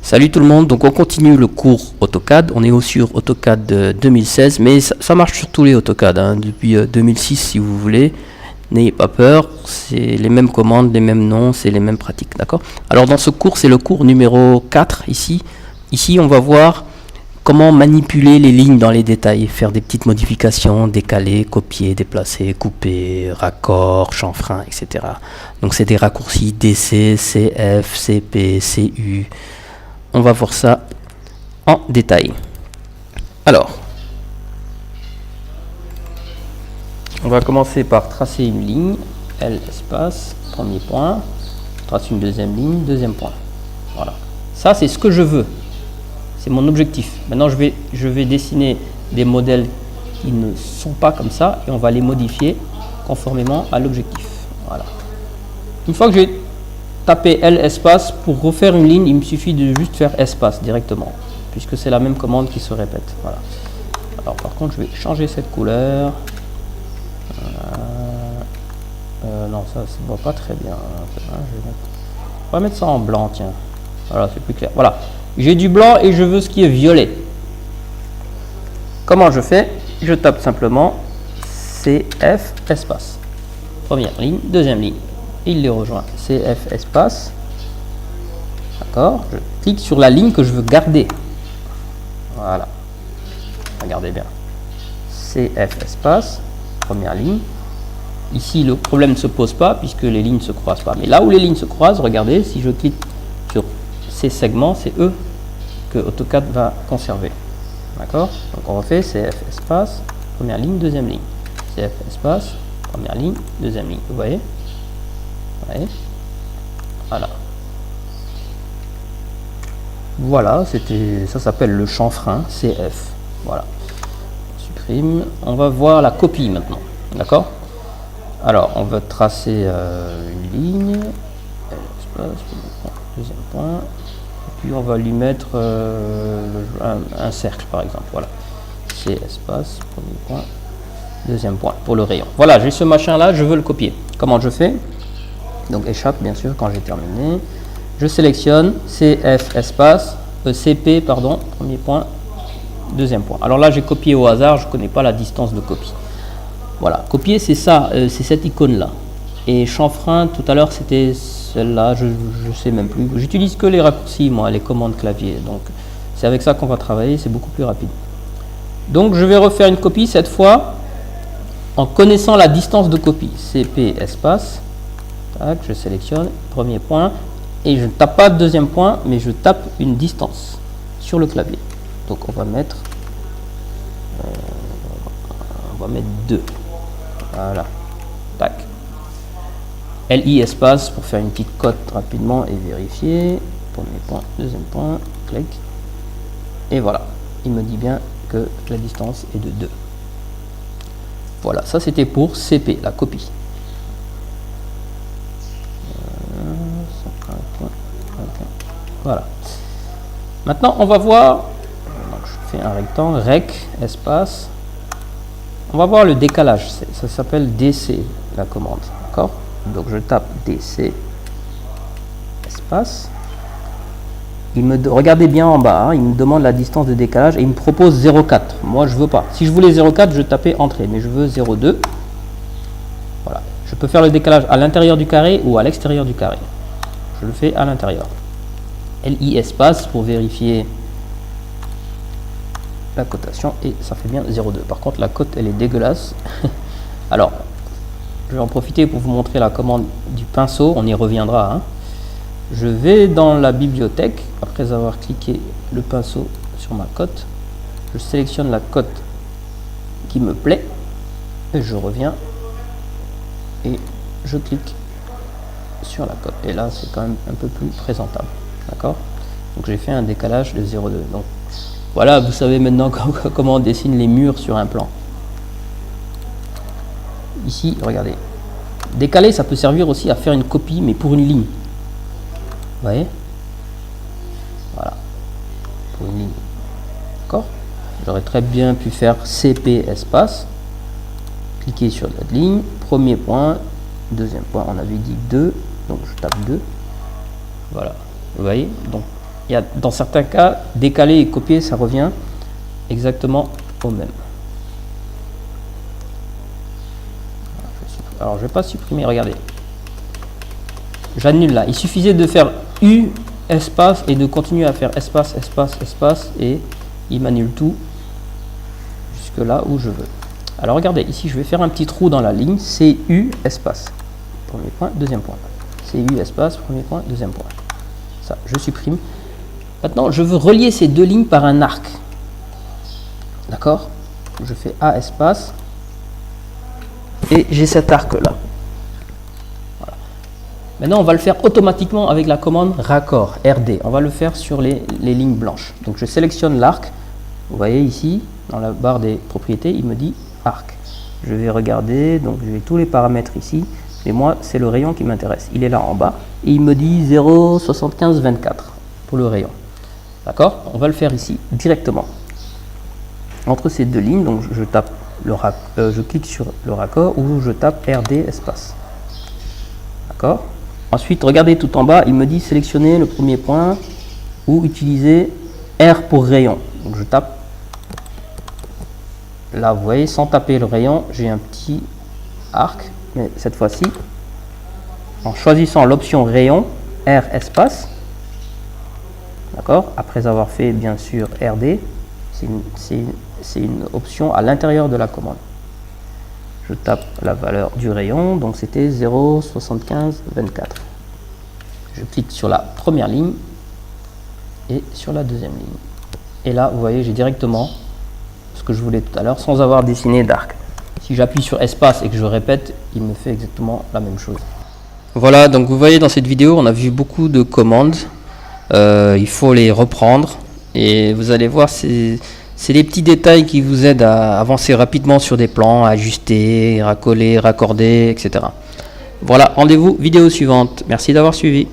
Salut tout le monde, donc on continue le cours AutoCAD, on est sur AutoCAD 2016, mais ça marche sur tous les AutoCAD, hein, depuis 2006 si vous voulez, n'ayez pas peur, c'est les mêmes commandes, les mêmes noms, c'est les mêmes pratiques, d'accord? Alors dans ce cours, c'est le cours numéro 4 ici, on va voir comment manipuler les lignes dans les détails, faire des petites modifications, décaler, copier, déplacer, couper, raccord, chanfrein, etc. Donc c'est des raccourcis DC, CF, CP, CU. On va voir ça en détail. Alors, on va commencer par tracer une ligne, L espace, premier point, je trace une deuxième ligne, deuxième point. Voilà. Ça, c'est ce que je veux. C'est mon objectif. Maintenant, je vais dessiner des modèles qui ne sont pas comme ça et on va les modifier conformément à l'objectif. Voilà. Une fois que j'ai tapé L espace, pour refaire une ligne, il me suffit de juste faire espace directement, puisque c'est la même commande qui se répète. Voilà. Alors par contre, je vais changer cette couleur. Non, ça se voit pas très bien. On va mettre ça en blanc, tiens. Voilà, c'est plus clair. Voilà. J'ai du blanc et je veux ce qui est violet. Comment je fais? Je tape simplement CF espace. Première ligne, deuxième ligne. Il les rejoint. CF espace. D'accord. Je clique sur la ligne que je veux garder. Voilà. Regardez bien. CF espace. Première ligne. Ici, le problème ne se pose pas puisque les lignes ne se croisent pas. Mais là où les lignes se croisent, regardez, si je clique sur ces segments, c'est eux que AutoCAD va conserver. D'accord. Donc on refait CF espace. Première ligne, deuxième ligne. CF espace. Première ligne, deuxième ligne. Vous voyez? Ouais. Voilà. Voilà, ça s'appelle le chanfrein CF. Voilà. On supprime. On va voir la copie maintenant. D'accord? Alors, on va tracer une ligne. Espace, deuxième point. Et puis on va lui mettre un cercle par exemple. Voilà. C espace, premier point, deuxième point pour le rayon. Voilà, j'ai ce machin là, je veux le copier. Comment je fais? Donc échappe bien sûr quand j'ai terminé. Je sélectionne CF espace, CP pardon, premier point, deuxième point. Alors là j'ai copié au hasard, je ne connais pas la distance de copie. Voilà, copier c'est ça, c'est cette icône là. Et chanfrein tout à l'heure c'était celle-là, je ne sais même plus. J'utilise que les raccourcis moi, les commandes clavier. Donc c'est avec ça qu'on va travailler, c'est beaucoup plus rapide. Donc je vais refaire une copie cette fois en connaissant la distance de copie. CP espace. Tac, je sélectionne, premier point, et je ne tape pas deuxième point, mais je tape une distance sur le clavier. Donc on va mettre 2. Voilà. Tac. LI espace pour faire une petite cote rapidement et vérifier. Premier point, deuxième point, clic. Et voilà. Il me dit bien que la distance est de 2. Voilà, ça c'était pour CP, la copie. Voilà. Maintenant, on va voir. Donc, je fais un rectangle, rec, espace. On va voir le décalage. Ça s'appelle DC, la commande. D'accord? Donc, je tape DC, espace. Regardez bien en bas, hein, il me demande la distance de décalage et il me propose 0,4. Moi, je veux pas. Si je voulais 0,4, je tapais entrée, mais je veux 0,2. Voilà. Je peux faire le décalage à l'intérieur du carré ou à l'extérieur du carré. Je le fais à l'intérieur. LI espace pour vérifier la cotation et ça fait bien 0,2. Par contre, la cote elle est dégueulasse. Alors, je vais en profiter pour vous montrer la commande du pinceau. On y reviendra. Hein. Je vais dans la bibliothèque après avoir cliqué le pinceau sur ma cote. Je sélectionne la cote qui me plaît et je reviens et je clique sur la cote. Et là, c'est quand même un peu plus présentable. D'accord? Donc j'ai fait un décalage de 0,2. Donc voilà, vous savez maintenant comment on dessine les murs sur un plan. Ici, regardez. Décaler, ça peut servir aussi à faire une copie, mais pour une ligne. Vous voyez? Voilà. Pour une ligne. D'accord? J'aurais très bien pu faire CP espace. Cliquer sur la ligne. Premier point. Deuxième point, on avait dit 2. Donc je tape 2. Voilà. Vous voyez? Donc dans certains cas, décaler et copier, ça revient exactement au même. Alors, je ne vais pas supprimer, regardez. J'annule là. Il suffisait de faire U, espace, et de continuer à faire espace, espace, espace, et il m'annule tout jusque là où je veux. Alors, regardez, ici, je vais faire un petit trou dans la ligne, CU, espace. Premier point, deuxième point. CU, espace, premier point, deuxième point. Ça, je supprime. Maintenant, je veux relier ces deux lignes par un arc. D'accord? Je fais A, espace. Et j'ai cet arc là. Voilà. Maintenant on va le faire automatiquement avec la commande raccord RD. On va le faire sur les lignes blanches. Donc je sélectionne l'arc. Vous voyez ici dans la barre des propriétés il me dit arc. Je vais regarder, donc je vais tous les paramètres ici. Et moi c'est le rayon qui m'intéresse. Il est là en bas et il me dit 0,7524 pour le rayon. D'accord? On va le faire ici directement. Entre ces deux lignes, donc je tape je clique sur le raccord ou je tape RD espace. D'accord? Ensuite, regardez tout en bas, il me dit sélectionner le premier point ou utiliser R pour rayon. Donc je tape. Là, vous voyez, sans taper le rayon, j'ai un petit arc, mais cette fois-ci, en choisissant l'option rayon, R espace. D'accord? Après avoir fait bien sûr RD, c'est une option à l'intérieur de la commande. Je tape la valeur du rayon, donc c'était 0,7524. Je clique sur la première ligne et sur la deuxième ligne. Et là, vous voyez, j'ai directement ce que je voulais tout à l'heure sans avoir dessiné d'arc. Si j'appuie sur espace et que je répète, il me fait exactement la même chose. Voilà, donc vous voyez dans cette vidéo, on a vu beaucoup de commandes. Il faut les reprendre et vous allez voir, c'est des petits détails qui vous aident à avancer rapidement sur des plans, à ajuster, racoler, raccorder, etc. Voilà, rendez-vous vidéo suivante. Merci d'avoir suivi.